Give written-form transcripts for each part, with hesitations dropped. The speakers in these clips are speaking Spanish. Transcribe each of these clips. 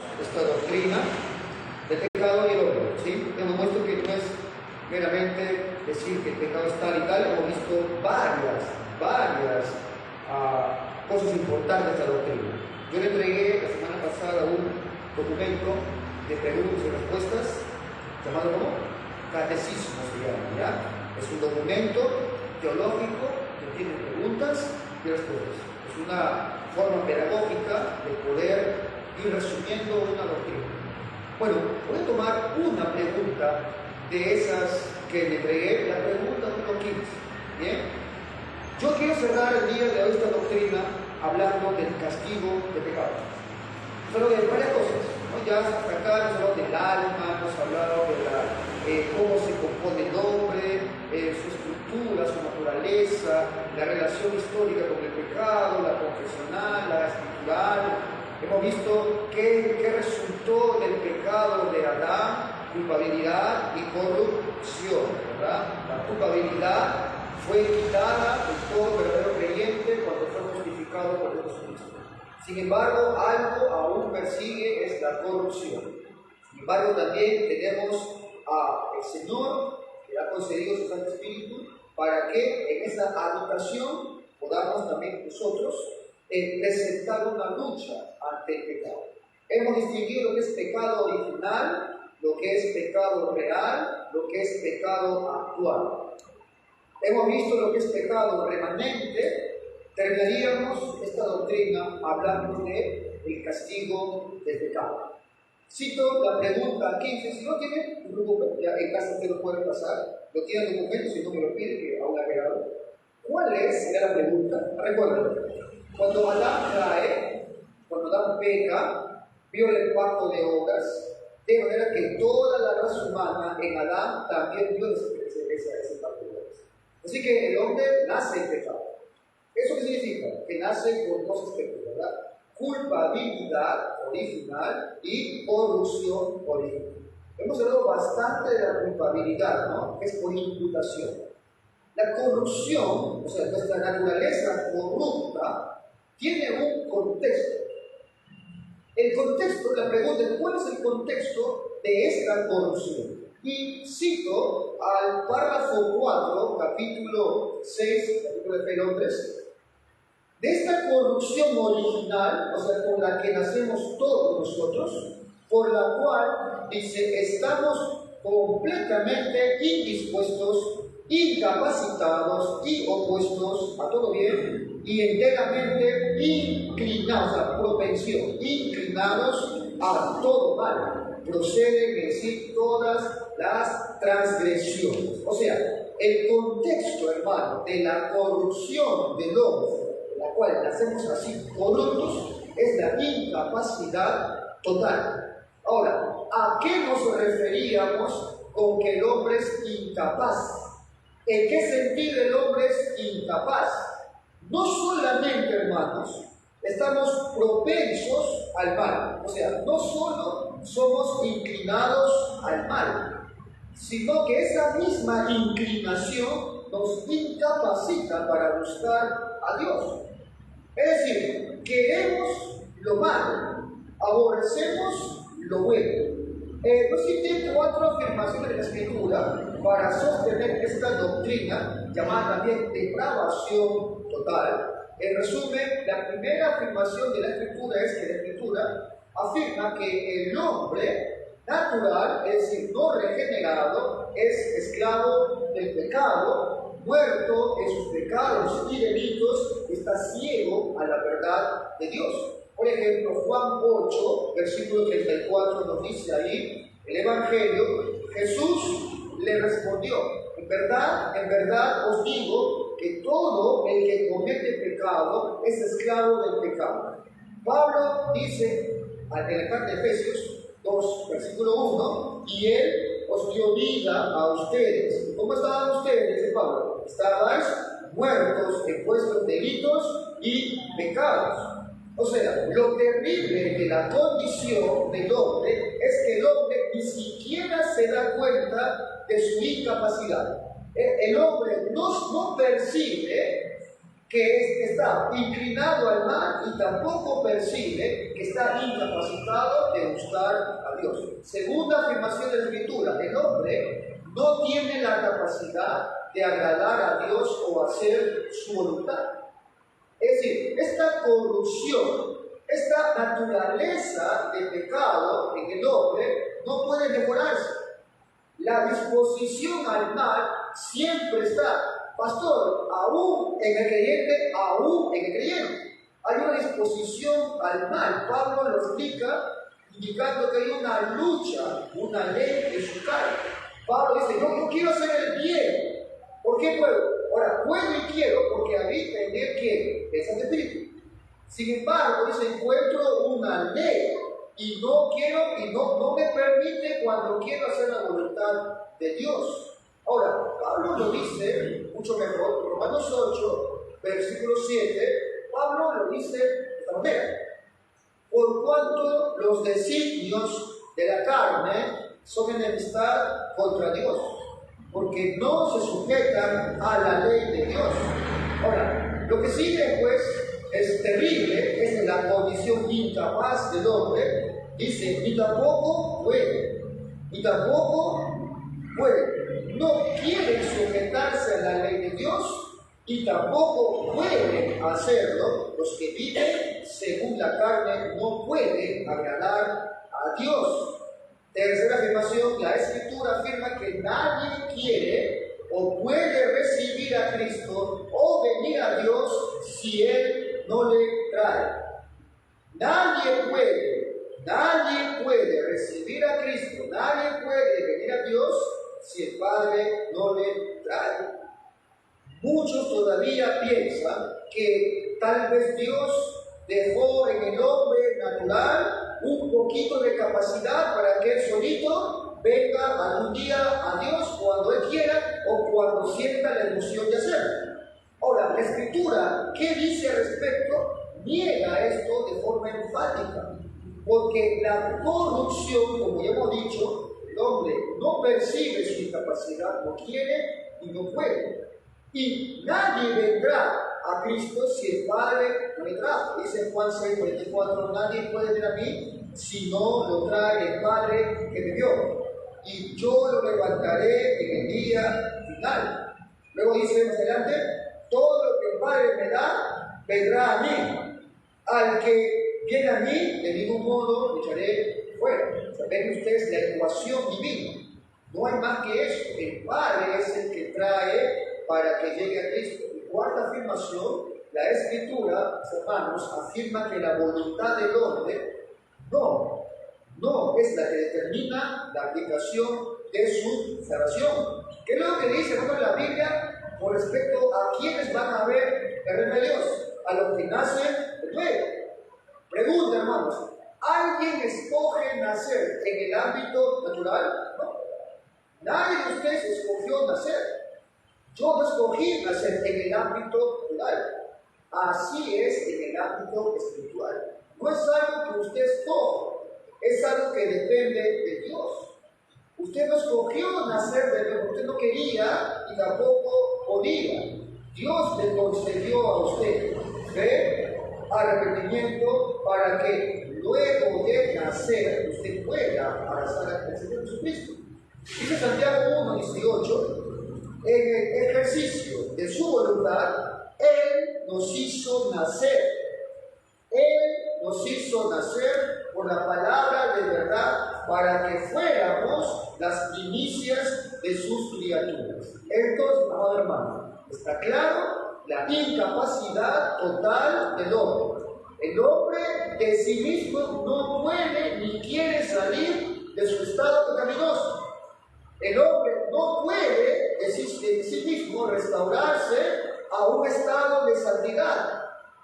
esta doctrina del pecado y el hombre, ¿sí? Hemos visto que no es meramente decir que el pecado es tal y tal, hemos visto varias cosas importantes de esta doctrina. Yo le entregué la semana pasada un documento de preguntas y respuestas llamado como catecismo se llama, ¿ya? Es un documento teológico que tiene preguntas y respuestas. Es una forma pedagógica de poder ir resumiendo una doctrina. Bueno, voy a tomar una pregunta de esas que le entregué, la pregunta número 15. ¿Bien? Yo quiero cerrar el día de hoy esta doctrina hablando del castigo de pecado. Solo de varias cosas, ¿no? Ya hasta acá hemos hablado del alma, hemos hablado de cómo se compone el hombre, su estructura, su naturaleza, la relación histórica con el pecado, la confesional, la escritural. Hemos visto qué resultó del pecado de Adán: culpabilidad y corrupción, ¿verdad? La culpabilidad fue quitada de todo verdadero creyente cuando fue justificado por Jesucristo. Sin embargo, algo aún persigue, es la corrupción. Sin embargo, también tenemos al Señor, que ha concedido su Santo Espíritu, para que en esa habitación podamos también nosotros presentar una lucha ante el pecado. Hemos distinguido lo que es pecado original, lo que es pecado real, lo que es pecado actual. Hemos visto lo que es pecado remanente. Terminaríamos esta doctrina hablando del castigo del pecado. Cito la pregunta 15. Si no tiene, no se preocupe, ya en casa usted lo puede pasar. Lo tiene el documento, si no me lo pide, que aún ha quedado. ¿Cuál es la pregunta? Recuerden, cuando Adán cae, cuando Adán peca, viola el pacto de obras, de manera que toda la raza humana en Adán también viola ese pacto de obras. Así que el hombre nace en pecado. ¿Eso qué significa? Que nace por dos aspectos, ¿verdad? Culpabilidad original y corrupción original. Hemos hablado bastante de la culpabilidad, ¿no? Que es por imputación. La corrupción, o sea, nuestra naturaleza corrupta, tiene un contexto. El contexto, la pregunta es: ¿cuál es el contexto de esta corrupción? Y cito al párrafo 4, capítulo 6, capítulo de Felipenses. De esta corrupción original, o sea, con la que nacemos todos nosotros, por la cual, dice, estamos completamente indispuestos, incapacitados y opuestos a todo bien, y enteramente inclinados, o sea, propensión, inclinados a todo mal. Proceden en sí todas las transgresiones. O sea, el contexto, hermano, de la corrupción del hombre, la cual nacemos así corruptos, es la incapacidad total. Ahora, ¿a qué nos referíamos con que el hombre es incapaz? ¿En qué sentido el hombre es incapaz? No solamente, hermanos, estamos propensos al mal, o sea, no solo somos inclinados al mal, sino que esa misma inclinación nos incapacita para buscar a Dios. Es decir, queremos lo malo, aborrecemos lo bueno. Yo cité 4 afirmaciones de la Escritura para sostener esta doctrina llamada también depravación total. En resumen, la primera afirmación de la Escritura es que la Escritura afirma que el hombre natural, es decir, no regenerado, es esclavo del pecado, muerto en sus pecados y delitos, está ciego a la verdad de Dios. Por ejemplo, Juan 8, versículo 34 nos dice ahí, el Evangelio, Jesús le respondió: en verdad os digo que todo el que comete pecado es esclavo del pecado. Pablo dice en la carta de Efesios 2, versículo 1, y él os dio vida a ustedes. ¿Cómo estaban ustedes? Dice Pablo: estabais muertos en vuestros delitos y pecados. O sea, lo terrible de la condición del hombre es que el hombre ni siquiera se da cuenta de su incapacidad. El hombre no percibe que está inclinado al mal y tampoco percibe que está incapacitado de gustar a Dios. Segunda afirmación de la Escritura, el hombre no tiene la capacidad de agradar a Dios o hacer su voluntad. Es decir, esta corrupción, esta naturaleza de pecado en el hombre no puede mejorarse. La disposición al mal siempre está. Pastor, aún en el creyente, hay una disposición al mal. Pablo lo explica indicando que hay una lucha, una ley en su carne. Pablo dice, yo quiero hacer el bien. ¿Por qué puedo? Ahora, puedo y quiero porque habita en él que es el espíritu. Sin embargo, dice, encuentro una ley y no quiero y no me permite cuando quiero hacer la voluntad de Dios. Ahora, Pablo lo dice mucho mejor, Romanos 8, versículo 7, Pablo lo dice de esta manera: por cuanto los designios de la carne son enemistad contra Dios, porque no se sujetan a la ley de Dios. Ahora, lo que sigue pues es terrible, es la condición incapaz del hombre. Dice, ni tampoco puede, no quieren sujetarse a la ley de Dios y tampoco pueden hacerlo. Los que viven según la carne no pueden agradar a Dios. Tercera afirmación, la Escritura afirma que nadie quiere o puede recibir a Cristo o venir a Dios si Él no le trae. Nadie puede recibir a Cristo, nadie puede venir a Dios si el Padre no le trae. Muchos todavía piensan que tal vez Dios dejó en el hombre natural un poquito de capacidad para que él solito venga algún día a Dios cuando él quiera o cuando sienta la emoción de hacerlo. Ahora, la Escritura, ¿qué dice al respecto? Niega esto de forma enfática, porque la corrupción, como ya hemos dicho, el hombre no percibe su incapacidad, no quiere y no puede. Y nadie vendrá a Cristo si el Padre no le trae. Dice Juan 6:44, nadie puede venir a mí si no lo trae el Padre que me dio. Y yo lo levantaré en el día final. Luego dice más adelante, todo lo que el Padre me da, vendrá a mí. Al que viene a mí, de ningún modo lo echaré fuera. Ven ustedes la ecuación divina. No hay más que eso. El Padre es el que trae para que llegue a Cristo. Y cuarta afirmación, la Escritura, hermanos, afirma que la voluntad del hombre no es la que determina la aplicación de su salvación. ¿Qué es lo que dice, hermano, la Biblia con respecto a quienes van a ver el reino de Dios? A los que nacen de nuevo. Pregunta, hermanos, ¿alguien escoge nacer en el ámbito natural? No. Nadie de ustedes escogió nacer. Yo no escogí nacer en el ámbito natural. Así es en el ámbito espiritual. No es algo que usted escoge, es algo que depende de Dios. Usted no escogió nacer de nuevo, usted no quería y tampoco podía. Dios le concedió a usted fe, arrepentimiento, para que luego de nacer usted pueda abrazar al Señor Jesucristo. Dice Santiago 1:18, en el ejercicio de su voluntad, Él nos hizo nacer. Él nos hizo nacer por la palabra de verdad para que fuéramos las primicias de sus criaturas. Entonces, amado hermano, está claro la incapacidad total del hombre. El hombre de sí mismo no puede ni quiere salir de su estado pecaminoso. El hombre no puede de sí mismo restaurarse a un estado de santidad.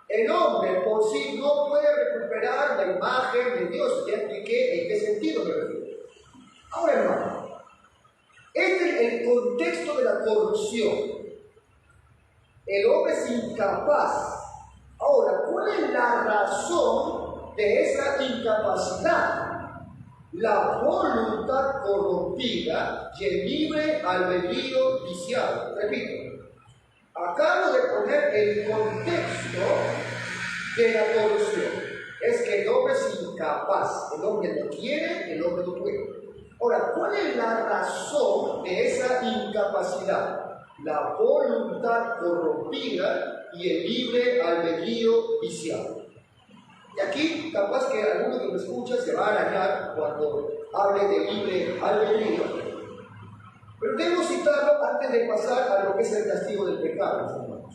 El hombre por sí no puede recuperar la imagen de Dios. Ya expliqué en qué sentido me refiero. Ahora, hermano, este es el contexto de la corrupción. El hombre es incapaz. Ahora, ¿cuál es la razón de esa incapacidad? La voluntad corrompida y el libre albedrío viciado. Repito, Acabo de poner el contexto de la corrupción. Es que el hombre es incapaz, el hombre no quiere, el hombre no puede. Ahora, ¿cuál es la razón de esa incapacidad? La voluntad corrompida y el libre albedrío viciado. Y aquí, capaz que alguno que me escucha se va a arañar cuando hable de libre albedrío, pero debo citarlo antes de pasar a lo que es el castigo del pecado, hermanos.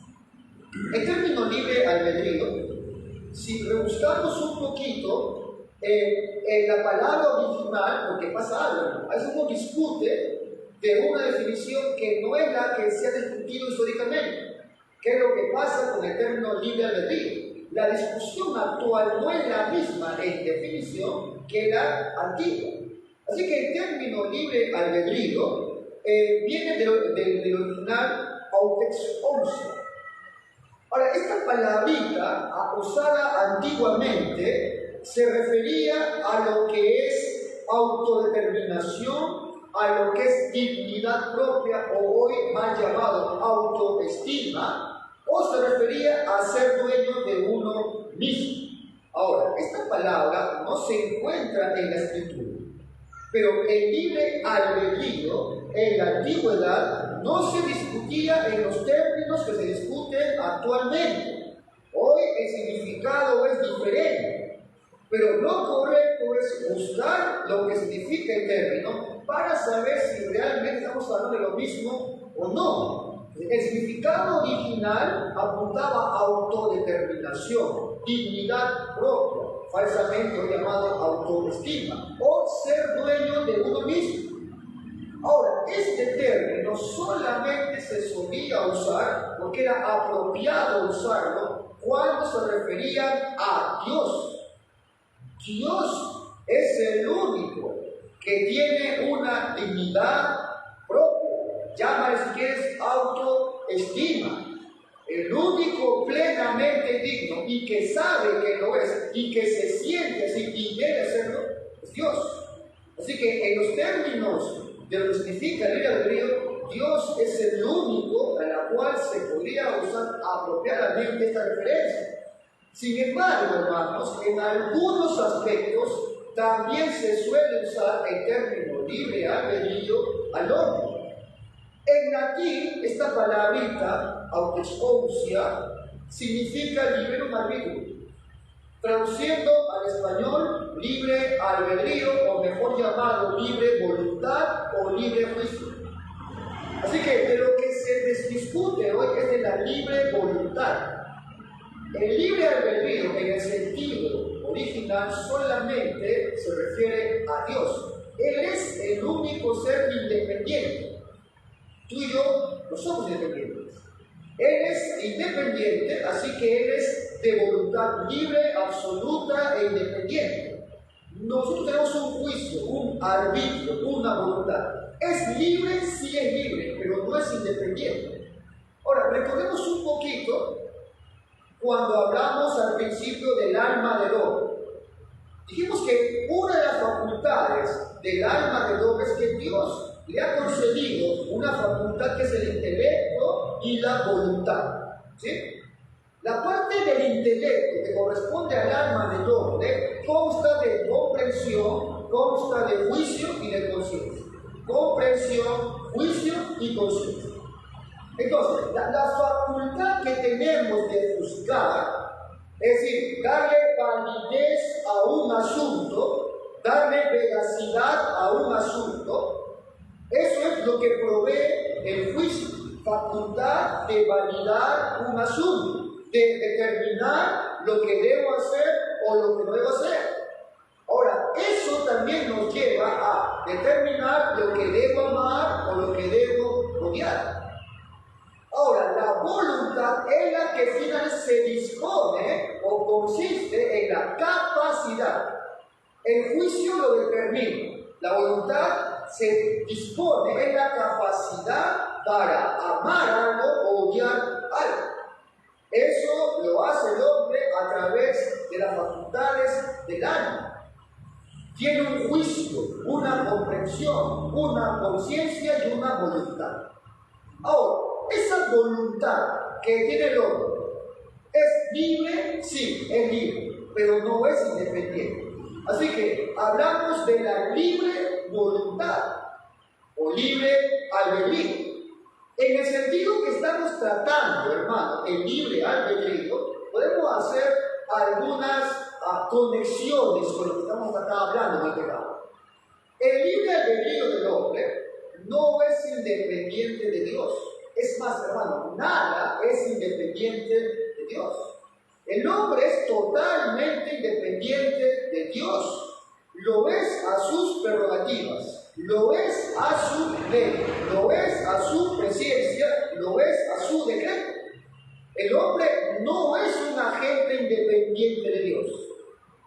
El término libre albedrío, si rebuscamos un poquito en la palabra original, porque pasa algo, a veces uno discute de una definición que no es la que se ha discutido históricamente. ¿Qué es lo que pasa con el término libre albedrío? La discusión actual no es la misma en definición que la antigua. Así que el término libre albedrío viene del original autexousia. Ahora, esta palabrita usada antiguamente se refería a lo que es autodeterminación, a lo que es dignidad propia, o hoy mal llamado autoestima, o se refería a ser dueño de uno mismo. Ahora, esta palabra no se encuentra en la Escritura, pero el libre albedrío en la antigüedad no se discutía en los términos que se discuten actualmente. Hoy el significado es diferente, pero lo correcto es buscar lo que significa el término para saber si realmente estamos hablando de lo mismo o no. El significado original apuntaba a autodeterminación, dignidad propia, falsamente llamado autoestima, o ser dueño de uno mismo. Ahora, este término solamente se solía usar porque era apropiado usarlo cuando se refería a Dios. Dios es el único que tiene una dignidad propia, llámale si quieres autoestima. El único plenamente digno y que sabe que lo es y que se siente así y debe serlo es Dios. Así que en los términos de lo que significa el libre albedrío, Dios es el único a la cual se podría usar apropiadamente esta referencia. Sin embargo, hermanos, en algunos aspectos también se suele usar el término libre albedrío al hombre. En latín, esta palabrita, autexousia, significa liberum arbitrum. Traduciendo al español, libre albedrío, o mejor llamado, libre voluntad o libre juicio. Así que de lo que se discute hoy es de la libre voluntad. El libre albedrío, en el sentido original, solamente se refiere a Dios. Él es el único ser independiente. Tú y yo no somos independientes. Él es independiente, así que Él es de voluntad libre, absoluta e independiente. Nosotros tenemos un juicio, un arbitrio, una voluntad. Es libre, sí es libre, pero no es independiente. Ahora, recordemos un poquito cuando hablamos al principio del alma del hombre. Dijimos que una de las facultades del alma del hombre es que Dios le ha concedido una facultad que es el intelecto y la voluntad. ¿Sí? La parte del intelecto que corresponde al alma del hombre consta de comprensión, consta de juicio y de conciencia. Comprensión, juicio y conciencia. Entonces, la facultad que tenemos de juzgar, es decir, darle validez a un asunto, darle veracidad a un asunto, eso es lo que provee el juicio, facultad de validar un asunto, de determinar lo que debo hacer o lo que no debo hacer. Ahora, eso también nos lleva a determinar lo que debo amar o lo que debo odiar. Ahora, la voluntad es la que finalmente se dispone o consiste en la capacidad. El juicio lo determina. La voluntad se dispone en la capacidad para amar algo o odiar algo. Eso lo hace el hombre a través de las facultades del alma. Tiene un juicio, una comprensión, una conciencia y una voluntad. Ahora, esa esa voluntad que tiene el hombre es libre, sí, es libre, pero no es independiente. Así que hablamos de la libre voluntad o libre albedrío. En el sentido que estamos tratando, hermano, el libre albedrío, podemos hacer algunas conexiones con lo que estamos acá hablando en el pecado. El libre albedrío del hombre no es independiente de Dios. Es más, hermano, nada es independiente de Dios. El hombre es totalmente independiente de Dios. Lo es a sus prerrogativas, lo es a su ley, lo es a su presencia, lo es a su decreto. El hombre no es un agente independiente de Dios.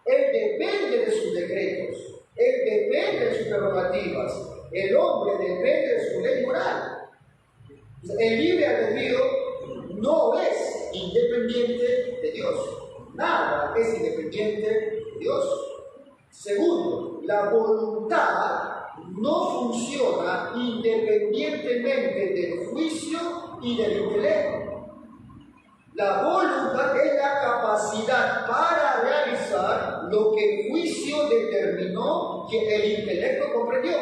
Él depende de sus decretos, él depende de sus prerrogativas, el hombre depende de su ley moral. El libre albedrío no es independiente de Dios. Nada es independiente de Dios. Segundo, la voluntad no funciona independientemente del juicio y del intelecto. La voluntad es la capacidad para realizar lo que el juicio determinó que el intelecto comprendió.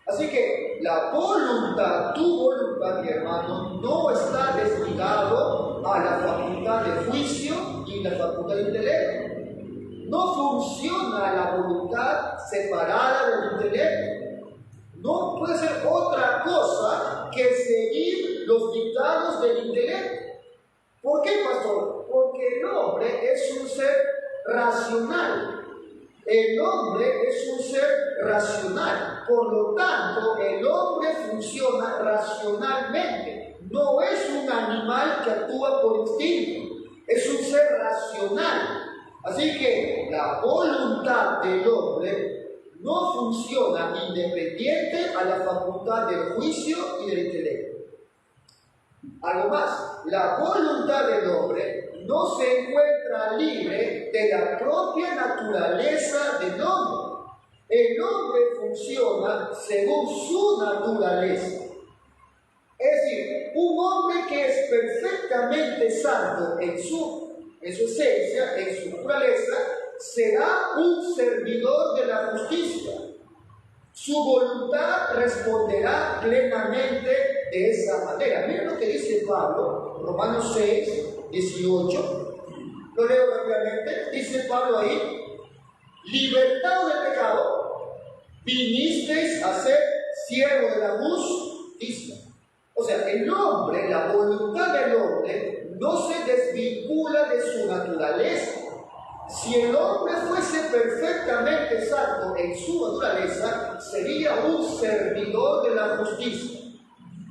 Así que la voluntad, tu voluntad, mi hermano, no está desligado a la facultad de juicio y la facultad de intelecto. No funciona la voluntad separada del intelecto. No puede ser otra cosa que seguir los dictados del intelecto. ¿Por qué, pastor? Porque el hombre es un ser racional. El hombre es un ser racional. Por lo tanto, el hombre funciona racionalmente. No es un animal que actúa por instinto. Es un ser racional. Así que la voluntad del hombre no funciona independiente a la facultad del juicio y del intelecto. Algo más, la voluntad del hombre no se encuentra libre de la propia naturaleza del hombre. El hombre funciona según su naturaleza. Es decir, un hombre que es perfectamente santo en su esencia, en su naturaleza, será un servidor de la justicia. Su voluntad responderá plenamente de esa manera. Miren lo que dice Pablo, Romanos 6, 18. Lo leo rápidamente. Dice Pablo ahí: libertados del pecado, vinisteis a ser siervos de la justicia. O sea, el hombre, la voluntad del hombre, no se desvincula de su naturaleza. Si el hombre fuese perfectamente santo en su naturaleza, sería un servidor de la justicia.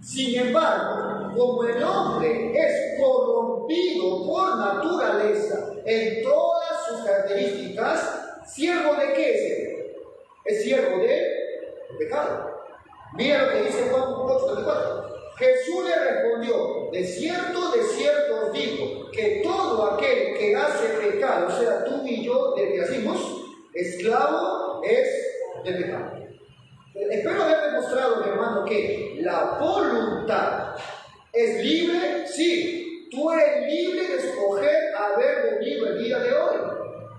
Sin embargo, como el hombre es corrompido por naturaleza en todas sus características, ¿siervo de qué es él? Es siervo del pecado. Mira lo que dice Juan 8:34. Jesús le respondió: de cierto os digo, que todo aquel que hace pecado, o sea, tú y yo, del que hacemos, esclavo es del pecado. Espero haber demostrado, mi hermano, que la voluntad es libre. Sí, tú eres libre de escoger haber venido el día de hoy.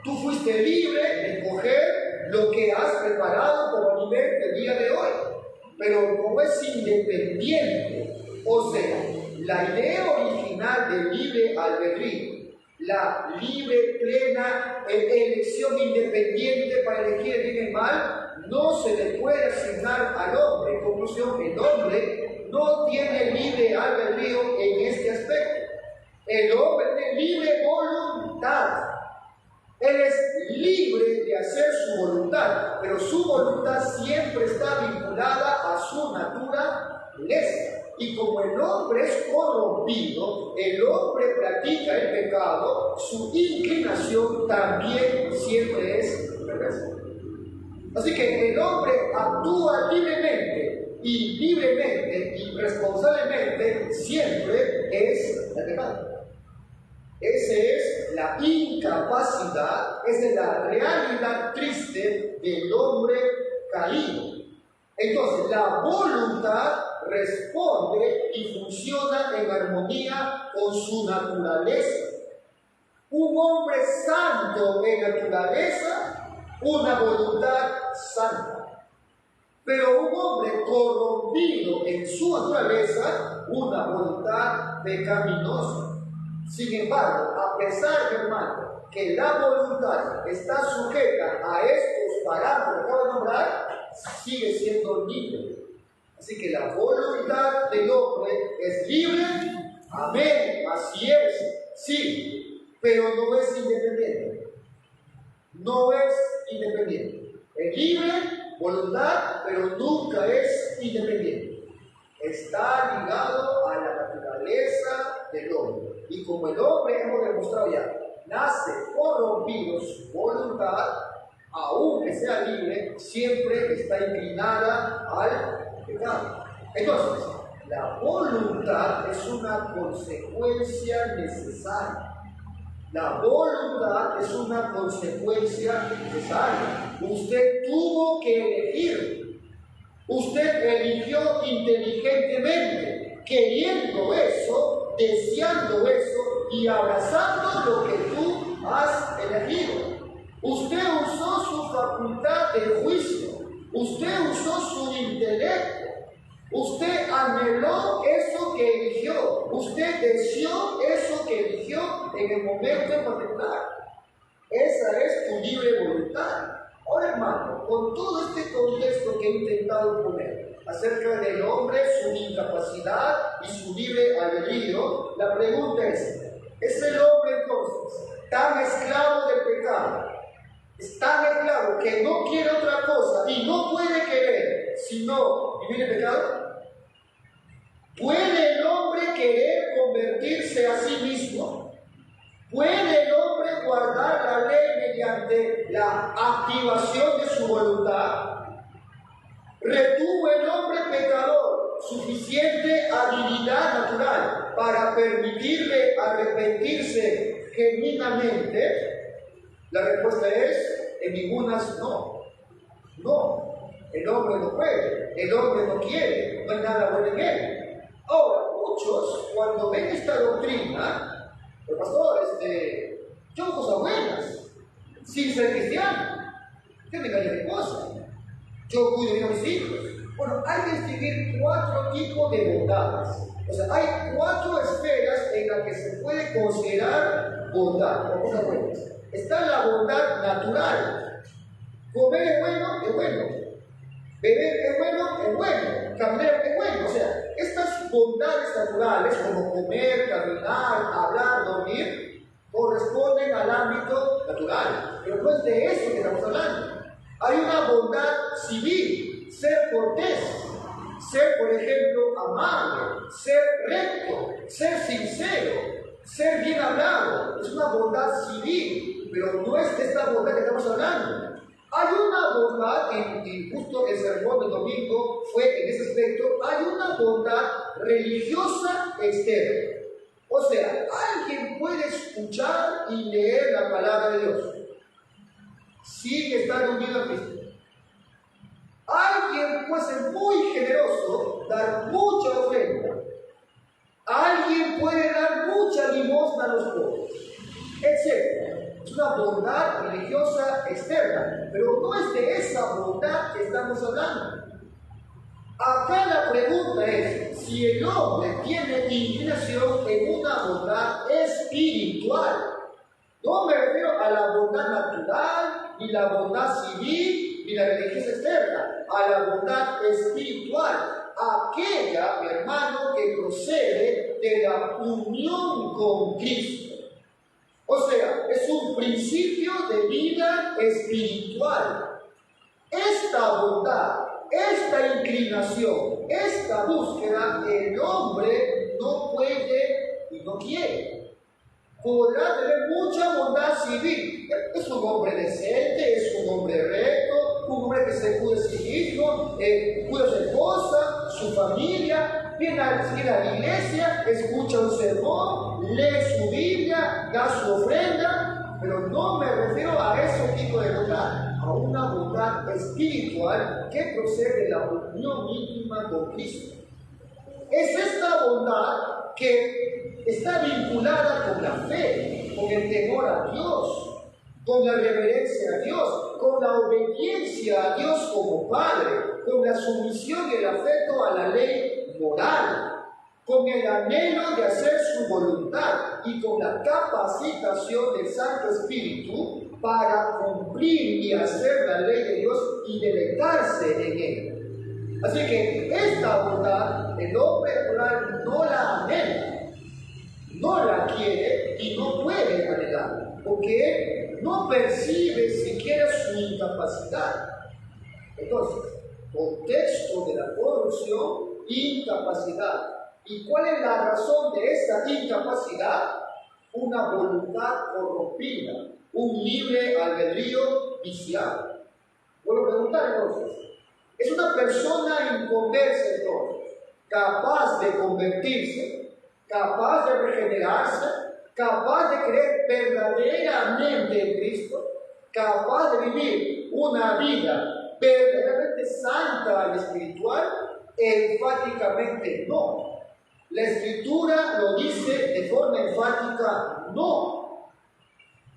Tú fuiste libre de escoger lo que has preparado como alimento el día de hoy. Pero como es independiente, o sea, la idea original del libre albedrío, la libre, plena elección independiente para elegir el bien y el mal, no se le puede asignar al hombre. En conclusión, el hombre no tiene libre albedrío en este aspecto. El hombre tiene libre voluntad. Él es libre de hacer su voluntad, pero su voluntad siempre está vinculada a su naturaleza. Y como el hombre es corrompido, el hombre practica el pecado, su inclinación también siempre es perversa. Así que el hombre actúa libremente y responsablemente siempre es el pecado. Esa es la incapacidad, esa es la realidad triste del hombre caído. Entonces, la voluntad responde y funciona en armonía con su naturaleza. Un hombre santo en naturaleza, una voluntad santa. Pero un hombre corrompido en su naturaleza, una voluntad pecaminosa. Sin embargo, a pesar, hermano, que la voluntad está sujeta a estos parámetros que acabo de nombrar, sigue siendo libre. Así que la voluntad del hombre es libre, amén, así es, sí, pero no es independiente. No es independiente. Es libre, voluntad, pero nunca es independiente. Está ligado a la naturaleza del hombre. Y como el hombre, hemos demostrado ya, nace corrompido su voluntad, aunque sea libre, siempre está inclinada al pecado. Entonces, la voluntad es una consecuencia necesaria. La voluntad es una consecuencia necesaria. Usted tuvo que elegir. Usted eligió inteligentemente, queriendo eso, deseando eso y abrazando lo que tú has elegido. Usted usó su facultad de juicio. Usted usó su intelecto. Usted anheló eso que eligió. Usted deseó eso que eligió en el momento en particular. Esa es tu libre voluntad. Ahora, hermano, con todo este contexto que he intentado poner acerca del hombre, su incapacidad y su libre albedrío, la pregunta es el hombre entonces tan esclavo del pecado, es tan esclavo que no quiere otra cosa y no puede querer sino vivir en pecado? ¿Puede el hombre querer convertirse a sí mismo? ¿Puede el hombre guardar la ley mediante la activación de su voluntad? ¿Retuvo el hombre pecador suficiente habilidad natural para permitirle arrepentirse genuinamente? La respuesta es, en ningunas no. No, el hombre no puede, el hombre no quiere, no hay nada bueno en él. Ahora, muchos, cuando ven esta doctrina, el pastor, yo hago cosas buenas, sin ser cristiano. ¿Qué me engaña mi esposa? Yo cuido bien a mis hijos. Bueno, hay que distinguir 4 tipos de bondades. O sea, hay 4 esferas en las que se puede considerar bondad o cosas buenas. Está la bondad natural. Comer es bueno. Beber es bueno. Caminar es bueno. O sea, estas bondades naturales, como comer, caminar, hablar, dormir, corresponden al ámbito natural. Pero no es de eso que estamos hablando. Hay una bondad civil, ser cortés, ser, por ejemplo, amable, ser recto, ser sincero, ser bien hablado. Es una bondad civil, pero no es de esta bondad que estamos hablando. Hay una bondad, y justo el sermón del domingo fue en ese aspecto, hay una bondad religiosa externa. O sea, alguien puede escuchar y leer la palabra de Dios sin estar unido a Cristo. Alguien puede ser muy generoso, dar mucha ofrenda. Alguien puede dar mucha limosna a los pobres, etc. Es una bondad religiosa externa, pero no es de esa bondad que estamos hablando. Acá la pregunta es si el hombre tiene inclinación en una bondad espiritual. No me refiero a la bondad natural, ni la bondad civil, ni la religiosa externa, a la bondad espiritual, aquella, mi hermano, que procede de la unión con Cristo. O sea, es un principio de vida espiritual. Esta bondad, esta inclinación, esta búsqueda, el hombre no puede y no quiere. Podrá tener mucha bondad civil. Es un hombre decente, es un hombre recto, un hombre que se cuida de sí mismo, cuida a su esposa, su familia, viene a la iglesia, escucha un sermón, lee su Biblia, da su ofrenda, pero no me refiero a ese tipo de bondad, a una bondad espiritual que procede de la unión íntima con Cristo. es esta bondad que está vinculada con la fe, con el temor a Dios, con la reverencia a Dios, con la obediencia a Dios como Padre, con la sumisión y el afecto a la ley moral, con el anhelo de hacer su voluntad y con la capacitación del Santo Espíritu para cumplir y hacer la ley de Dios y deleitarse en él. Así que esta bondad el hombre natural no la anhela, no la quiere y no puede anhelar, porque él no percibe siquiera su incapacidad. Entonces, contexto de la corrupción, incapacidad. ¿Y cuál es la razón de esta incapacidad? Una voluntad corrompida, un libre albedrío viciado. Vuelvo a preguntar entonces, ¿es una persona inconversa entonces, capaz de convertirse, capaz de regenerarse, capaz de creer verdaderamente en Cristo, capaz de vivir una vida verdaderamente santa y espiritual? Enfáticamente no. La Escritura lo dice de forma enfática, no.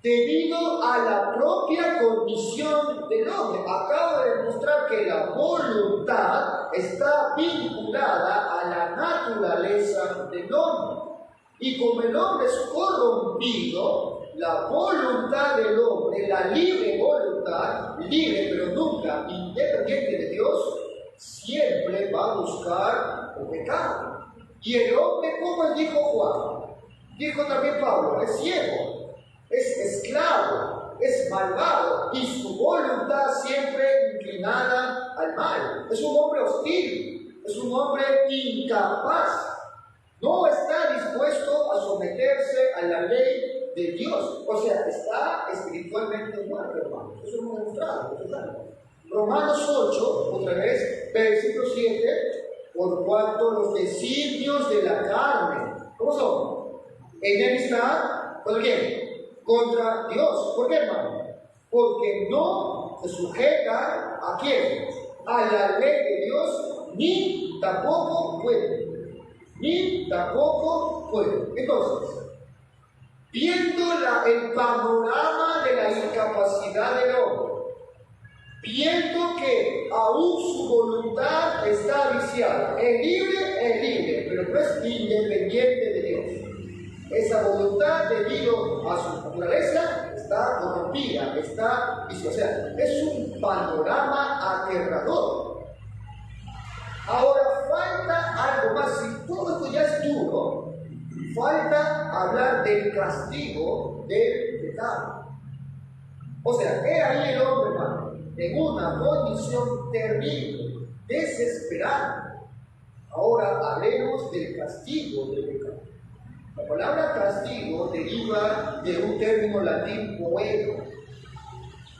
Debido a la propia condición del hombre. Acabo de demostrar que la voluntad está vinculada a la naturaleza del hombre. Y como el hombre es corrompido, la voluntad del hombre, la libre voluntad, libre pero nunca independiente de Dios, siempre va a buscar el pecado. Y el hombre, como dijo Juan, dijo también Pablo, es ciego, es esclavo, es malvado, y su voluntad siempre inclinada al mal. Es un hombre hostil, es un hombre incapaz. No está dispuesto a someterse a la ley de Dios. O sea, está espiritualmente muerto, hermano. Eso lo hemos demostrado. Romanos 8, otra vez, versículo 7. Por cuanto los designios de la carne, ¿cómo son? Enemistad, ¿contra quién? Contra Dios. ¿Por qué, hermano? Porque no se sujeta a quién? A la ley de Dios, ni tampoco puede. Ni tampoco puede. Entonces, viendo el panorama de la incapacidad del hombre, viendo que aún su voluntad está viciada, es libre, pero no es independiente de Dios. Esa voluntad, debido a su naturaleza, está corrompida, está viciada. O sea, es un panorama aterrador. Ahora, falta algo más. Si todo esto ya es duro, falta hablar del castigo del pecado. O sea, he ahí el hombre, hermano, en una condición terrible, desesperante. Ahora hablemos del castigo del pecado. La palabra castigo deriva de un término latín poedo,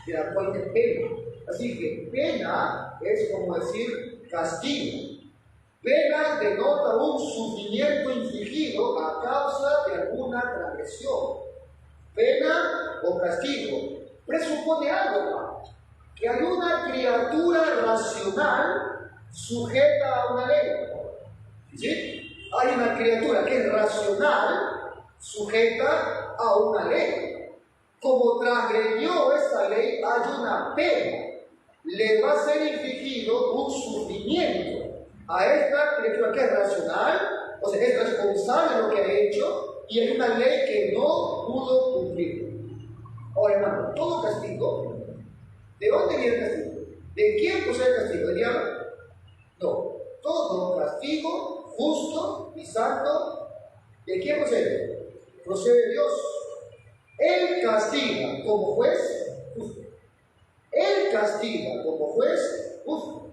de la cual es pena. Así que pena es como decir castigo. Pena denota un sufrimiento infligido a causa de alguna transgresión. Pena o castigo presupone algo, hermano, que hay una criatura racional sujeta a una ley. ¿Sí? Hay una criatura que es racional sujeta a una ley. Como transgredió esta ley, hay una pena. Le va a ser infligido un sufrimiento a esta criatura que es racional, o sea, es responsable de lo que ha hecho, y hay una ley que no pudo cumplir. Ahora, hermano, todo castigo, ¿de dónde viene el castigo? ¿De quién posee el castigo? ¿Del diablo? No. Todo castigo justo y santo, ¿de quién procede? Procede de Dios. Él castiga como juez justo. Él castiga como juez justo.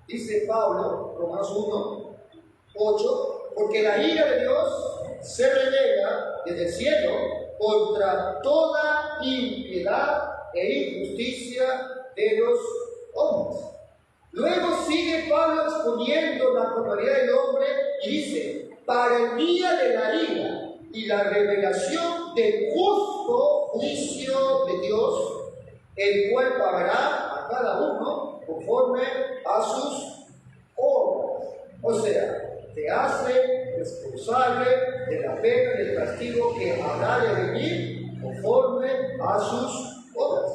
Dice Pablo, Romanos 1, 8, porque la ira de Dios se revela desde el cielo contra toda impiedad e injusticia de los hombres. Luego sigue Pablo exponiendo la culpabilidad del hombre y dice, para el día de la ira y la revelación del justo juicio de Dios, el cual pagará a cada uno conforme a sus obras. O sea, te hace responsable de la pena y del castigo que habrá de venir conforme a sus obras.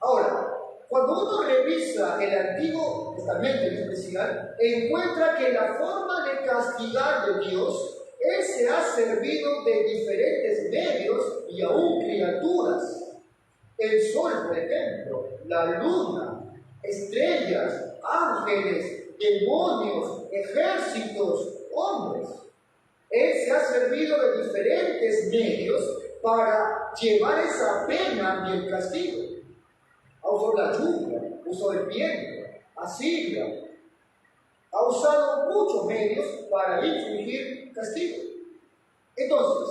Ahora, cuando uno revisa el Antiguo Testamento en especial, encuentra que la forma de castigar de Dios, Él se ha servido de diferentes medios y aún criaturas. El sol, por ejemplo, la luna, estrellas, ángeles, demonios, ejércitos, hombres. Él se ha servido de diferentes medios para llevar esa pena y el castigo. Ha usado la lluvia, usó el viento, Asiria. Ha usado muchos medios para infligir castigo. Entonces,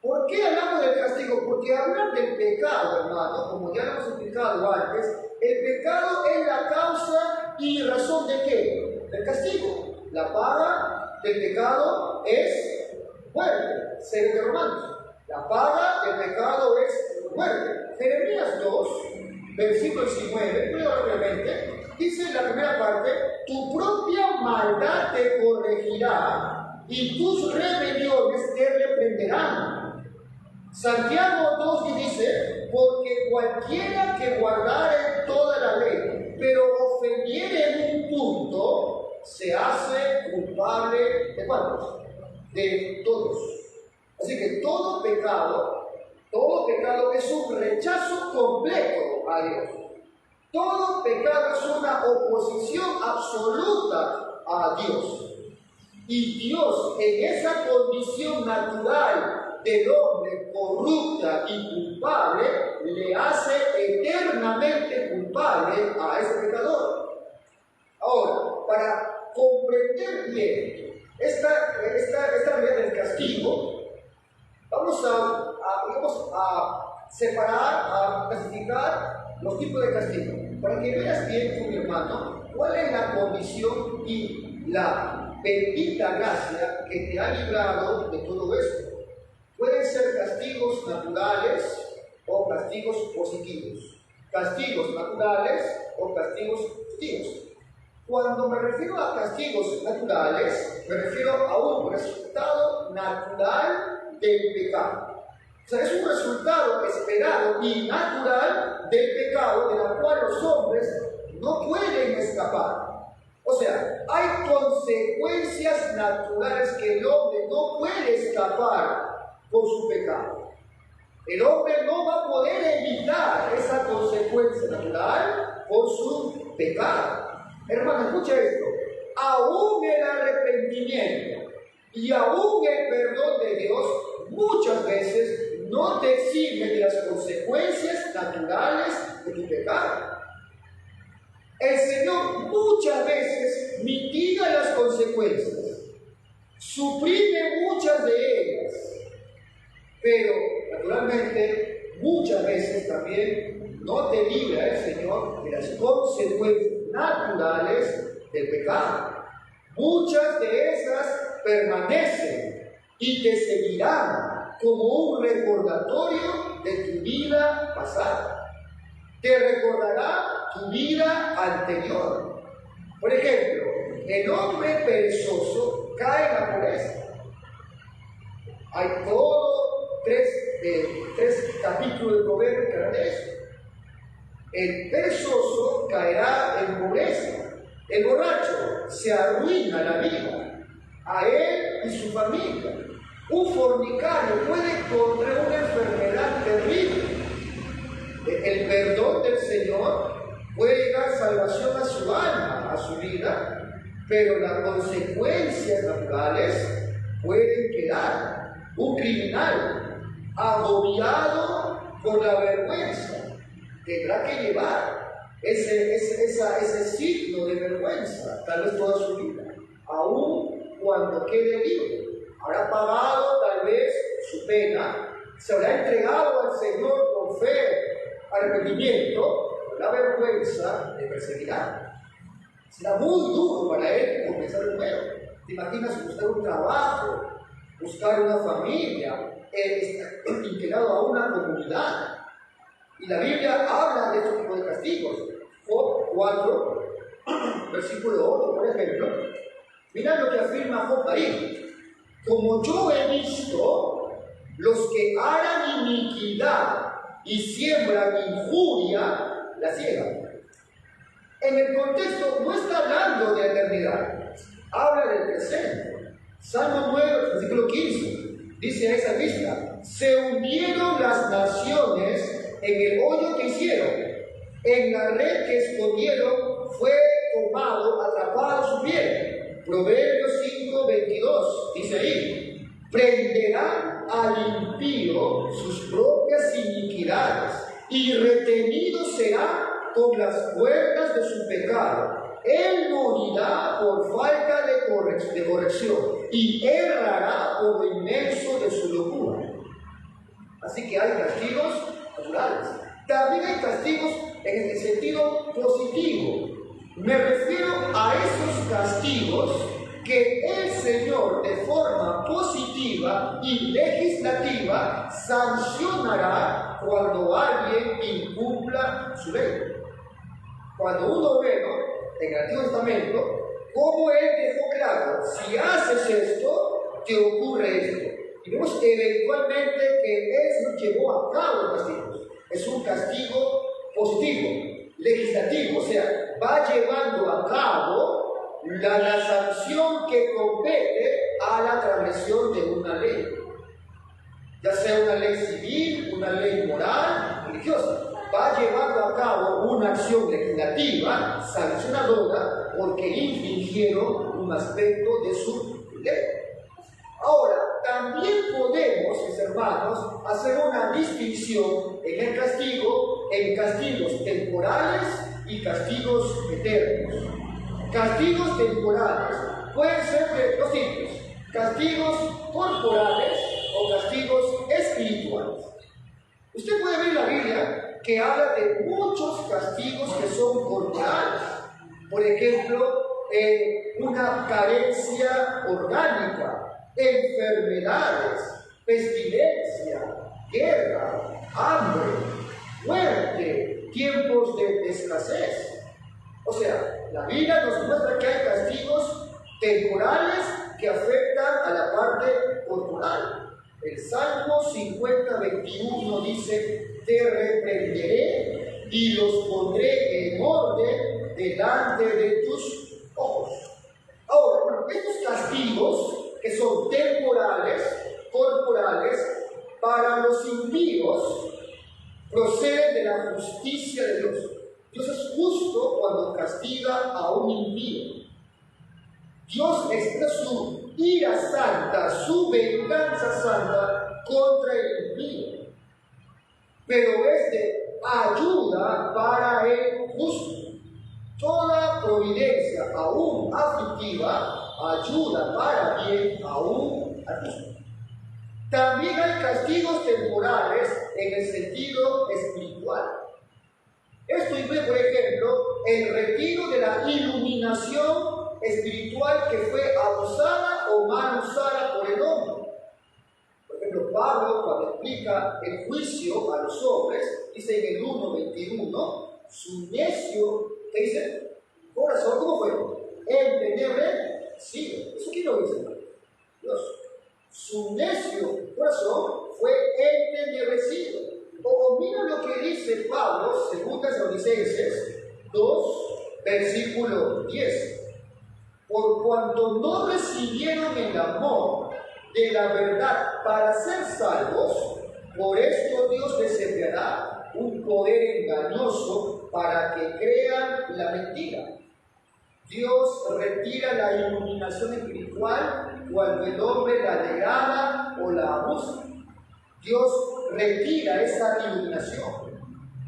¿por qué hablamos del castigo? Porque hablar del pecado, hermano, como ya lo hemos explicado antes, el pecado es la causa y razón de ¿qué? Del castigo. La paga del pecado es muerte. 2 de Romanos. La paga del pecado es muerte. Jeremías 2, versículo 19, muy brevemente, dice en la primera parte: tu propia maldad te corregirá y tus rebeliones te reprenderán. Santiago 2 dice: porque cualquiera que guardare toda la ley, pero ofendiere en un punto, se hace culpable ¿de cuántos? De todos. Así que todo pecado es un rechazo completo a Dios. Todo pecado es una oposición absoluta a Dios. Y Dios, en esa condición natural del hombre corrupta y culpable, le hace eternamente culpable a ese pecador. Ahora, para comprender bien esta realidad del castigo, vamos a separar, a clasificar los tipos de castigo, para que veas bien tú, mi hermano, cuál es la condición y la bendita gracia que te ha librado de todo esto. Pueden ser castigos naturales o castigos positivos. Castigos naturales o castigos positivos. Cuando me refiero a castigos naturales, me refiero a un resultado natural del pecado. O sea, es un resultado esperado y natural del pecado, de la cual los hombres no pueden escapar. O sea, hay consecuencias naturales que el hombre no puede escapar por su pecado. El hombre no va a poder evitar esa consecuencia natural por su pecado. Hermano, escucha esto. Aún el arrepentimiento y aún el perdón de Dios muchas veces no te sirven de las consecuencias naturales de tu pecado. El Señor muchas veces mitiga las consecuencias, suprime muchas de ellas, pero naturalmente muchas veces también no te libra el Señor de las consecuencias naturales del pecado. Muchas de esas permanecen y te seguirán como un recordatorio de tu vida pasada. Te recordará tu vida anterior. Por ejemplo, el hombre perezoso cae en la pobreza. Hay tres capítulos de Proverbios que hablan de eso. El perezoso caerá en pobreza. El borracho se arruina la vida, a él y su familia. Un fornicario puede contraer una enfermedad terrible. El perdón del Señor puede dar salvación a su alma, a su vida, pero las consecuencias naturales pueden quedar. Un criminal agobiado por la vergüenza tendrá que llevar ese signo de vergüenza, tal vez toda su vida, aún cuando quede libre. Habrá pagado tal vez su pena, se habrá entregado al Señor con fe, arrepentimiento, pero la vergüenza le perseguirá. Será muy duro para él comenzar de nuevo. ¿Te imaginas buscar un trabajo, buscar una familia, integrado a una comunidad? Y la Biblia habla de este tipo de castigos. Job 4, versículo 8, por ejemplo, Mira lo que afirma Job ahí. Como yo he visto, los que harán iniquidad y siembran injuria, la ciegan. En el contexto no está hablando de eternidad, habla del presente. Salmo 9, versículo 15, dice a esa vista: se hundieron las naciones en el hoyo que hicieron, en la red que escondieron fue tomado, atrapado su pie. Proverbios 5, 22, dice ahí: prenderán al impío sus propias iniquidades, y retenido será con las cuerdas de su pecado. Él morirá por falta de corrección y errará por lo inmenso de su locura. Así que hay castigos naturales. También hay castigos en el sentido positivo. Me refiero a esos castigos que el Señor de forma positiva y legislativa sancionará cuando alguien incumpla su ley. Cuando uno ve, en el Antiguo Testamento, cómo Él dejó claro: si haces esto, te ocurre esto. Y vemos eventualmente que Él llevó a cabo los castigos. Es un castigo positivo, legislativo, o sea, va llevando a cabo la sanción que compete a la transgresión de una ley, ya sea una ley civil, una ley moral, religiosa. Va llevando a cabo una acción legislativa, sancionadora, porque infringieron un aspecto de su ley. Ahora, también podemos, mis hermanos, hacer una distinción en el castigo, en castigos temporales y castigos eternos. Castigos temporales pueden ser de dos tipos: castigos corporales o castigos espirituales. Usted puede ver en la Biblia que habla de muchos castigos que son corporales. Por ejemplo, una carencia orgánica, enfermedades, pestilencia, guerra, hambre, muerte, tiempos de escasez. O sea, la Biblia nos muestra que hay castigos temporales que afectan a la parte corporal. El Salmo 50, 21 dice: te reprenderé y los pondré en orden delante de tus ojos. Ahora, estos castigos que son temporales, corporales, para los impíos, proceden de la justicia de Dios. Dios es justo cuando castiga a un impío. Dios expresa su ira santa, su venganza santa contra el impío, pero es de ayuda para el justo. Toda providencia, aún aflictiva, ayuda para bien aún al justo. También hay castigos temporales en el sentido espiritual. Esto incluye, por ejemplo, el retiro de la iluminación espiritual que fue abusada o mal usada por el hombre. Por ejemplo, Pablo, cuando explica el juicio a los hombres, dice en el 1:21, su necio, ¿qué dice? Corazón, ¿cómo fue? Entenebrecido. ¿Eso quién lo dice? Dios. Su necio corazón fue entenebrecido. O mira lo que dice Pablo, 2 Tesalonicenses 2, versículo 10. Por cuanto no recibieron el amor de la verdad para ser salvos, por esto Dios les enviará un poder engañoso para que crean la mentira. Dios retira la iluminación espiritual cuando el hombre la degrada o la abusa. Dios retira esa iluminación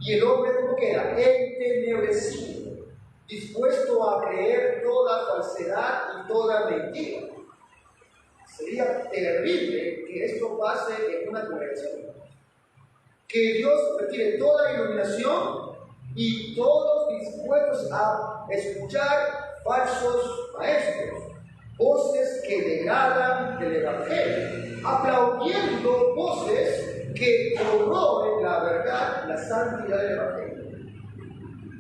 y el hombre, ¿cómo queda? Entenebrecido, dispuesto a creer toda falsedad y toda mentira. Sería terrible que esto pase en una congregación. Que Dios retire toda iluminación y todos dispuestos a escuchar falsos maestros, voces que degradan del Evangelio, aplaudiendo voces que corroben la verdad, la santidad del Evangelio.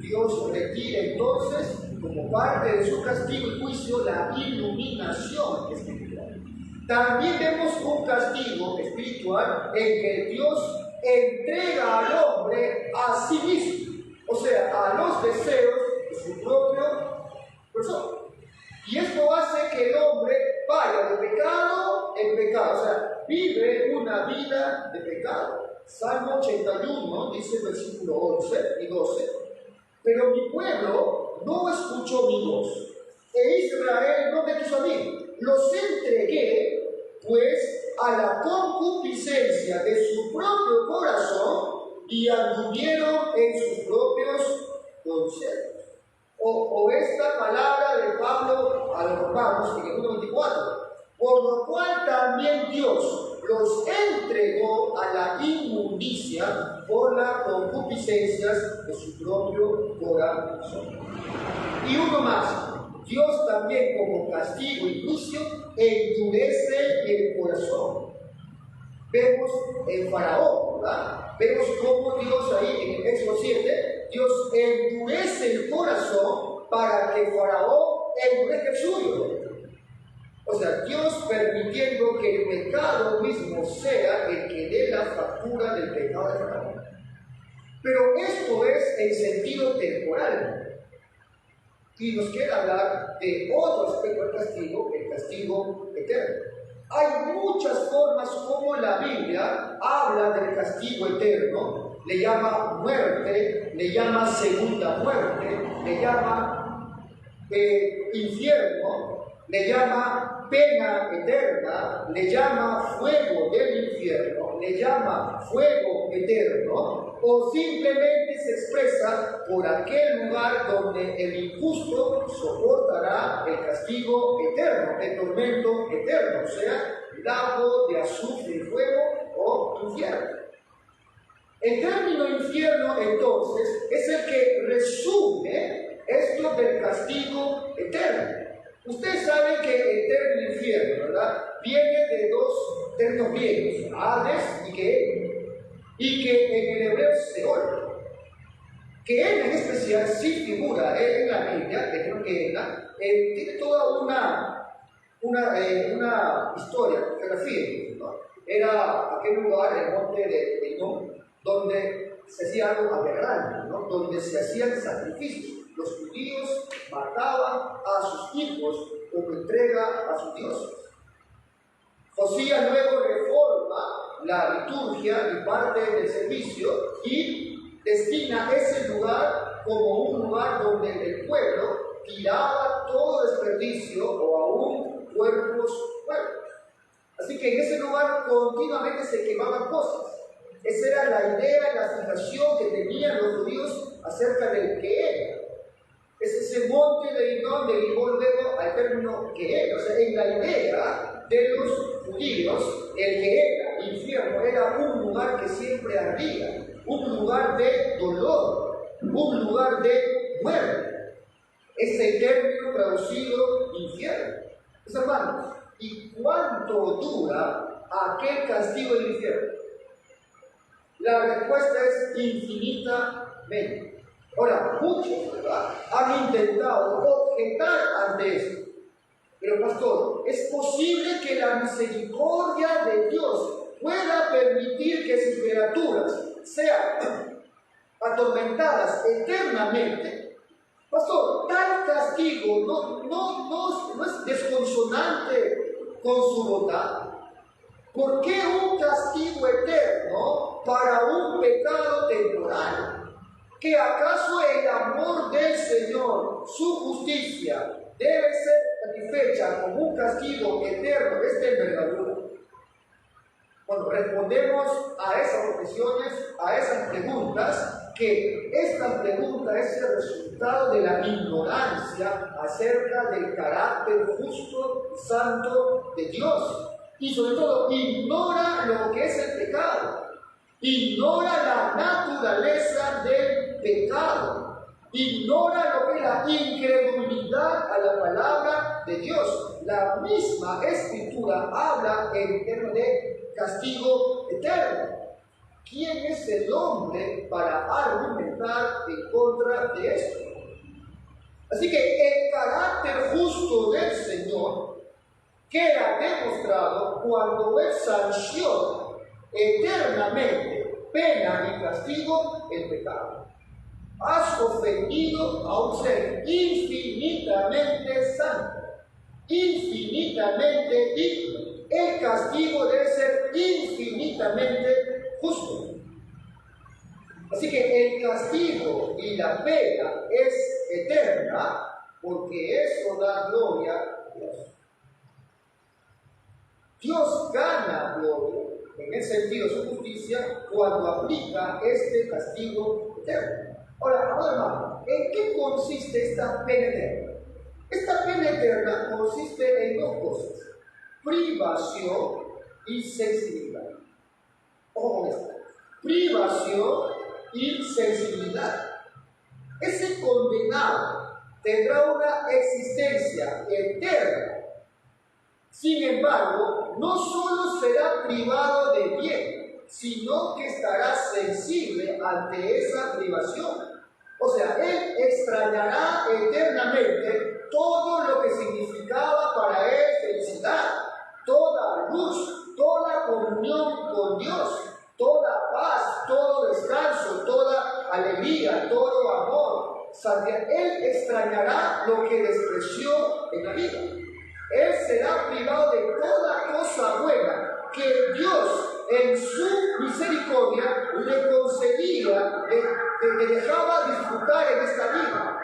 Dios retira entonces como parte de su castigo y juicio, la iluminación espiritual. También vemos un castigo espiritual en que Dios entrega al hombre a sí mismo, o sea, a los deseos de su propio persona. Y esto hace que el hombre vaya de pecado en pecado, o sea, vive una vida de pecado. Salmo 81 dice el versículo 11 y 12, pero mi pueblo no escuchó mi voz, e Israel no me quiso a mí. Los entregué, pues, a la concupiscencia de su propio corazón y anduvieron en sus propios consejos. O esta palabra de Pablo a los romanos en el 1:24, por lo cual también Dios los entregó a la inmundicia por las concupiscencias de su propio corazón. Y uno más, Dios también como castigo y juicio endurece el corazón. Vemos en Faraón, ¿verdad? Vemos cómo Dios ahí en el Éxodo 7, Dios endurece el corazón para que Faraón endurezca el suyo. O sea, Dios permitiendo que el pecado mismo sea el que dé la factura del pecado de Faraón. Pero esto es en sentido temporal. Y nos queda hablar de otro aspecto del castigo, el castigo eterno. Hay muchas formas como la Biblia habla del castigo eterno. Le llama muerte, le llama segunda muerte, le llama infierno, le llama pena eterna, le llama fuego del infierno, le llama fuego eterno, o simplemente se expresa por aquel lugar donde el injusto soportará el castigo eterno, el tormento eterno, o sea, lago de azufre y fuego o infierno. El término infierno, entonces, es el que resume esto del castigo eterno. Ustedes saben que el término infierno, ¿verdad?, viene de dos términos griegos, Hades y que en el hebreo es Seol. Que él en especial sí figura en la Biblia, tiene toda una historia que refiere, ¿no? Era aquel lugar, el monte de Enón, donde se hacía algo aberrante, ¿no? Donde se hacían sacrificios. Los judíos mataban a sus hijos como entrega a sus dioses. Josías luego reforma la liturgia y parte del servicio y destina ese lugar como un lugar donde el pueblo tiraba todo desperdicio o aún cuerpos muertos. Así que en ese lugar continuamente se quemaban cosas. Esa era la idea, la fijación que tenían los judíos acerca del que era. Es ese monte de Enón derivó luego al término que era. O sea, en la idea de los judíos, el que era, infierno, era un lugar que siempre ardía, un lugar de dolor, un lugar de muerte. Ese término traducido infierno. Pues, hermanos, ¿y cuánto dura aquel castigo del infierno? La respuesta es infinitamente. Ahora, muchos, ¿verdad?, han intentado objetar ante esto. Pero, pastor, ¿es posible que la misericordia de Dios pueda permitir que sus criaturas sean atormentadas eternamente? Pastor, tal castigo no es desconsonante con su bondad. ¿Por qué un castigo eterno para un pecado temporal? ¿Que acaso el amor del Señor, su justicia, debe ser satisfecha con un castigo eterno de esta envergadura? Cuando respondemos a esas objeciones, a esas preguntas, que esta pregunta es el resultado de la ignorancia acerca del carácter justo y santo de Dios. Y sobre todo, ignora lo que es el pecado. Ignora la naturaleza del pecado. Ignora lo que es la incredulidad a la palabra de Dios. La misma Escritura habla en términos de castigo eterno. ¿Quién es el hombre para argumentar en contra de esto? Así que el carácter justo del Señor queda demostrado cuando Él sanciona eternamente pena y castigo el pecado. Has ofendido a un ser infinitamente santo, infinitamente digno. El castigo debe ser infinitamente justo. Así que el castigo y la pena es eterna porque eso da gloria a Dios. Dios gana gloria, en el sentido de su justicia, cuando aplica este castigo eterno. Ahora, hermano, ¿en qué consiste esta pena eterna? Esta pena eterna consiste en dos cosas: privación y sensibilidad. Ojo con esto: privación y sensibilidad. Ese condenado tendrá una existencia eterna. Sin embargo, no solo será privado de bien, sino que estará sensible ante esa privación. O sea, él extrañará eternamente todo lo que significaba para él felicidad, toda luz, toda comunión con Dios, toda paz, todo descanso, toda alegría, todo amor. Él extrañará lo que despreció en la vida. Él será privado de toda cosa buena que Dios en su misericordia le concedía, le dejaba disfrutar en esta vida.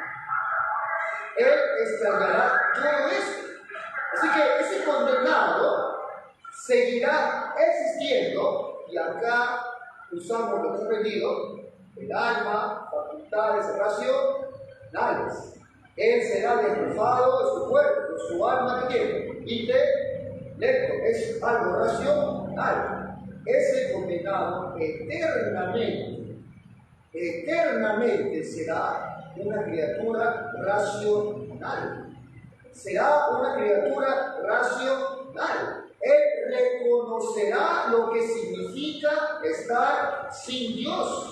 Él extrañará todo esto. Así que ese condenado seguirá existiendo, y acá usamos lo que hemos aprendido: el alma, facultades, racionales. Él será destrozado de su cuerpo, su alma que tiene, intelecto, es algo racional. Ese condenado eternamente será una criatura racional. Será una criatura racional. Él reconocerá lo que significa estar sin Dios.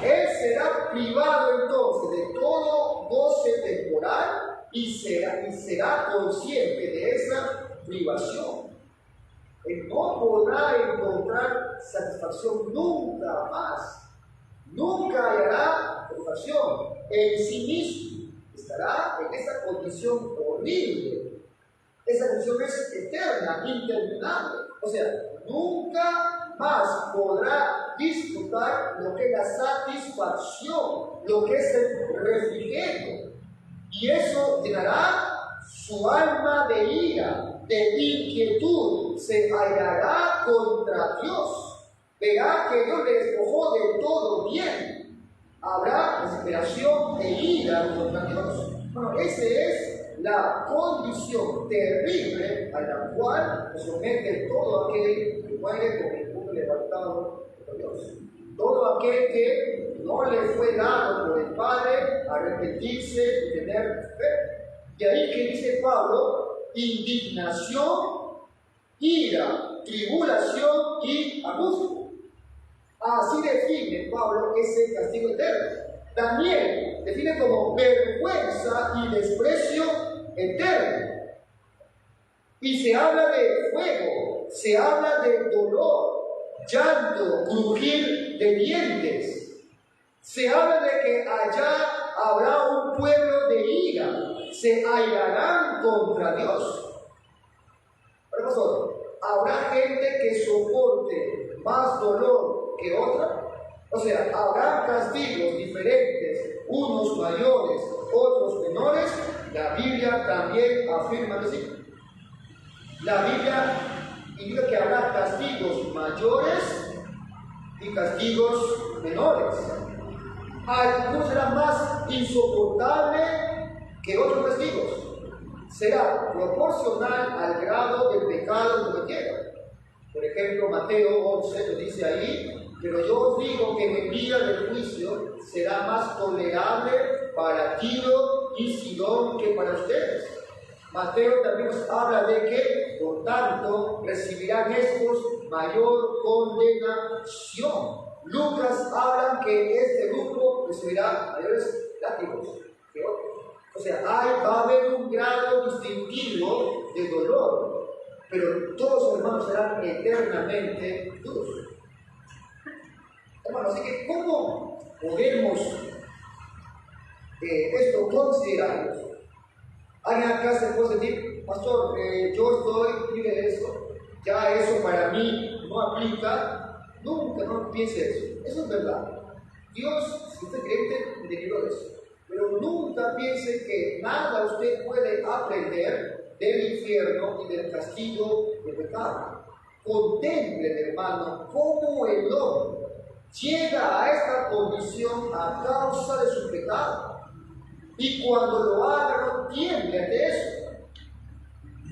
Él será privado entonces de todo goce temporal y será consciente de esa privación. Él no podrá encontrar satisfacción nunca más. Nunca hallará satisfacción en sí mismo. Estará en esa condición horrible. Esa condición es eterna, interminable. O sea, nunca más podrá disfrutar lo que es la satisfacción, lo que es el refrigerio. Y eso llenará su alma de ira, de inquietud. Se airará contra Dios. Verá que Dios le despojó de todo bien. Habrá desesperación e ira contra Dios. Bueno, ese es la condición terrible a la cual se somete todo aquel que muere con el mundo levantado por Dios. Todo aquel que no le fue dado por el Padre arrepentirse y tener fe. De ahí que dice Pablo: indignación, ira, tribulación y angustia. Así define Pablo ese castigo eterno. Daniel define como vergüenza y desprecio eterno. Y se habla de fuego, se habla de dolor, llanto, crujir de dientes. Se habla de que allá habrá un pueblo de ira, se airarán contra Dios. Pero pastor, ¿habrá gente que soporte más dolor que otra? O sea, habrá castigos diferentes, unos mayores, otros menores. La Biblia también afirma que sí. La Biblia indica que habrá castigos mayores y castigos menores. Algunos serán más insoportables que otros castigos. Será proporcional al grado del pecado que cometieron. Por ejemplo, Mateo 11 lo dice ahí: pero yo os digo que en el día del juicio será más tolerable para Tiro y Sidón que para ustedes. Mateo también nos habla de que, por tanto, recibirán estos mayor condenación. Lucas habla que este grupo recibirá mayores látigos que otros. O sea, va a haber un grado distintivo de dolor, pero todos los hermanos serán eternamente duros. Hermanos, así que ¿cómo podemos esto considerarlo? Alguien acá se puede decir, pastor, yo estoy libre de eso, ya eso para mí no aplica. Nunca, no piense eso. Eso es verdad. Dios, si usted creyente, le libró de eso. Pero nunca piense que nada usted puede aprender del infierno y del castigo del pecado. Contemple, hermano, cómo el hombre llega a esta condición a causa de su pecado. Y cuando lo haga, no tiemble ante eso.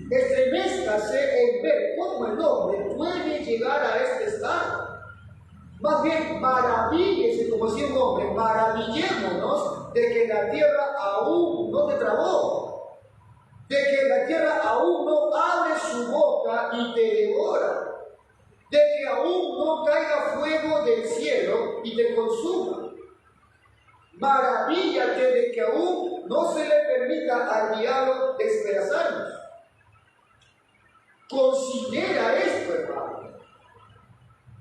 Estremézcase en ver cómo el hombre puede llegar a este estado. Más bien, maravíllese, como decía un hombre, maravillémonos de que la tierra aún no te tragó, de que la tierra aún no abre su boca y te devora, de que aún no caiga fuego del cielo y te consuma. Maravíllate de que aún no se le permita al diablo despedazarnos. Considera esto, hermano.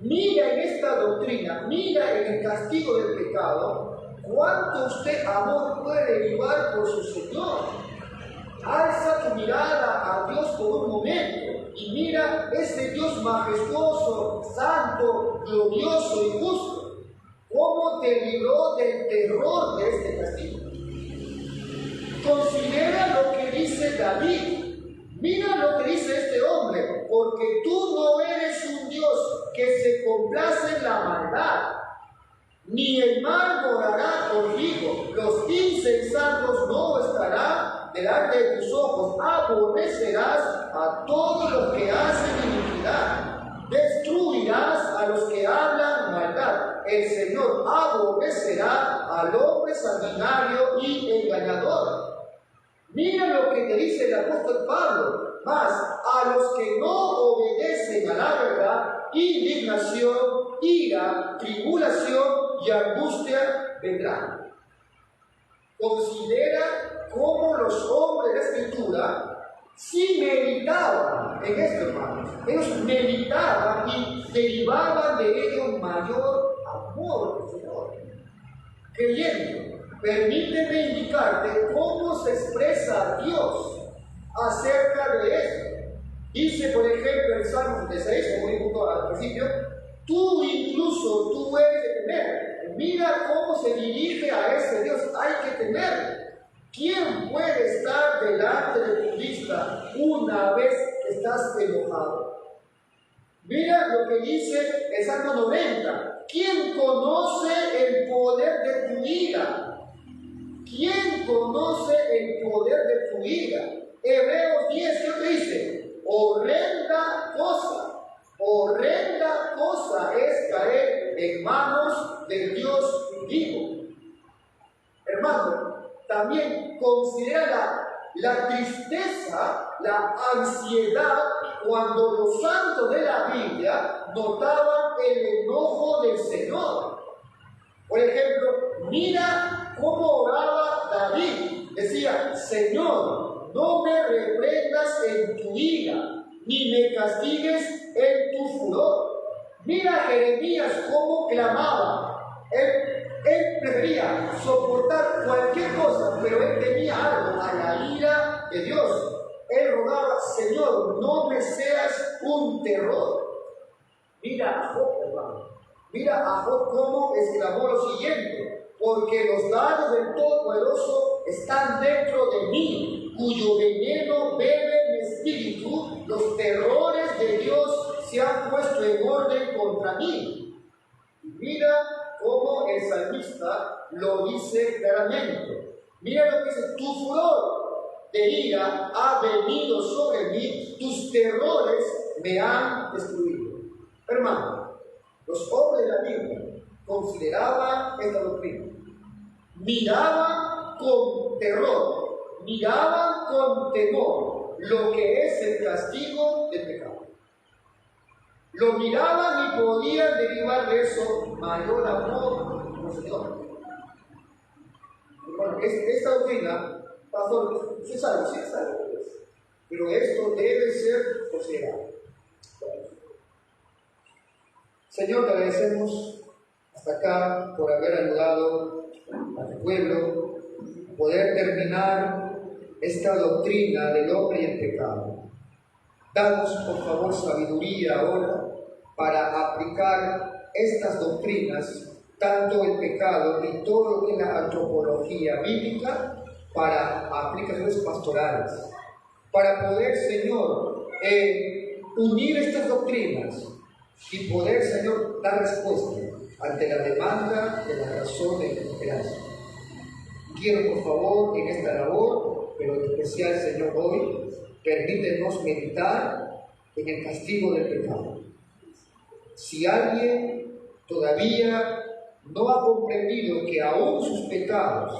Mira en esta doctrina, mira en el castigo del pecado, cuánto usted amor puede derivar por su Señor. Alza tu mirada a Dios por un momento y mira ese Dios majestuoso, santo, glorioso y justo, cómo te libró del terror de este castigo. Considera lo que dice David. Mira lo que dice este hombre, porque tú no eres un Dios que se complace en la maldad, ni el mal morará contigo, los insensatos no estarán delante de tus ojos, aborrecerás a todos los que hacen iniquidad, destruirás a los que hablan maldad, el Señor aborrecerá al hombre sanguinario y engañador. Mira lo que te dice el apóstol Pablo, mas a los que no obedecen a la verdad, indignación, ira, tribulación y angustia vendrán. Considera cómo los hombres de la Escritura sí meditaban en esto, hermanos. Ellos meditaban y derivaban de ello mayor amor al Señor. Creyendo. Permíteme indicarte cómo se expresa Dios acerca de esto. Dice, por ejemplo, en Salmo 36, como dijo al principio, tú eres de temer. Mira cómo se dirige a ese Dios, hay que temer. ¿Quién puede estar delante de tu vista una vez que estás enojado? Mira lo que dice el Salmo 90. ¿Quién conoce el poder de tu ira? ¿Quién conoce el poder de tu ira? Hebreos 10, ¿qué dice? Horrenda cosa es caer en manos del Dios vivo. Hermano, también considera la tristeza, la ansiedad, cuando los santos de la Biblia notaban el enojo del Señor. Por ejemplo, mira cómo oraba David. Decía, Señor, no me reprendas en tu ira, ni me castigues en tu furor. Mira Jeremías cómo clamaba. Él prefería soportar cualquier cosa, pero él tenía algo a la ira de Dios. Él rogaba, Señor, no me seas un terror. Mira a Job, hermano. Mira a Job cómo exclamó lo siguiente: porque los dardos del Todopoderoso están dentro de mí, cuyo veneno bebe mi espíritu, los terrores de Dios se han puesto en orden contra mí. Y mira cómo el salmista lo dice claramente. Mira lo que dice: tu furor de ira ha venido sobre mí, tus terrores me han destruido. Hermano, los hombres de la Biblia consideraban esta doctrina. Miraban con terror, miraban con temor lo que es el castigo del pecado. Lo miraban y podían derivar de eso mayor amor por el Señor. Bueno, esta doctrina Pastor, usted sabe, sí sabe lo que es. Pero esto debe ser considerado. Señor, te agradecemos hasta acá por haber ayudado a tu pueblo a poder terminar esta doctrina del hombre y el pecado. Danos, por favor, sabiduría ahora para aplicar estas doctrinas, tanto el pecado y todo lo que es la antropología bíblica, para aplicaciones pastorales, para poder, Señor, unir estas doctrinas y poder, Señor, dar respuesta ante la demanda de la razón de la esperanza. Quiero, por favor, en esta labor, pero en especial, Señor, hoy, permítenos meditar en el castigo del pecado. Si alguien todavía no ha comprendido que aún sus pecados,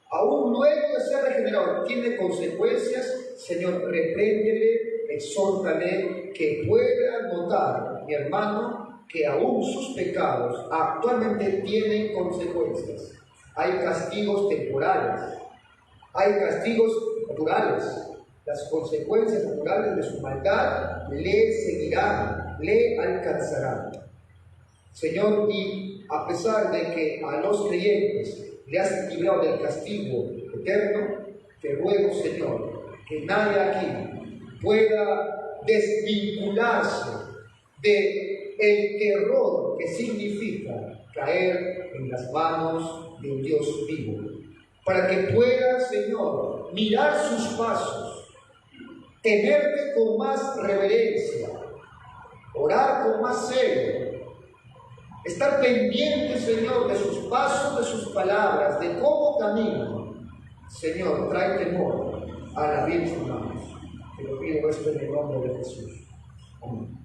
aún luego de ser regenerado, tiene consecuencias, Señor, repréndele, exhórtale, que pueda notar, mi hermano, que aún sus pecados actualmente tienen consecuencias. Hay castigos temporales, hay castigos naturales. Las consecuencias naturales de su maldad le seguirán, le alcanzarán. Señor, y a pesar de que a los creyentes le has librado del castigo eterno, te ruego, Señor, que nadie aquí pueda desvincularse del terror que significa caer en las manos de un Dios vivo, para que pueda, Señor, mirar sus pasos, temerte con más reverencia, orar con más celo, estar pendiente, Señor, de sus pasos, de sus palabras, de cómo caminan. Señor, trae temor a la vida de sus manos. Te lo pido esto en el nombre de Jesús. Amén.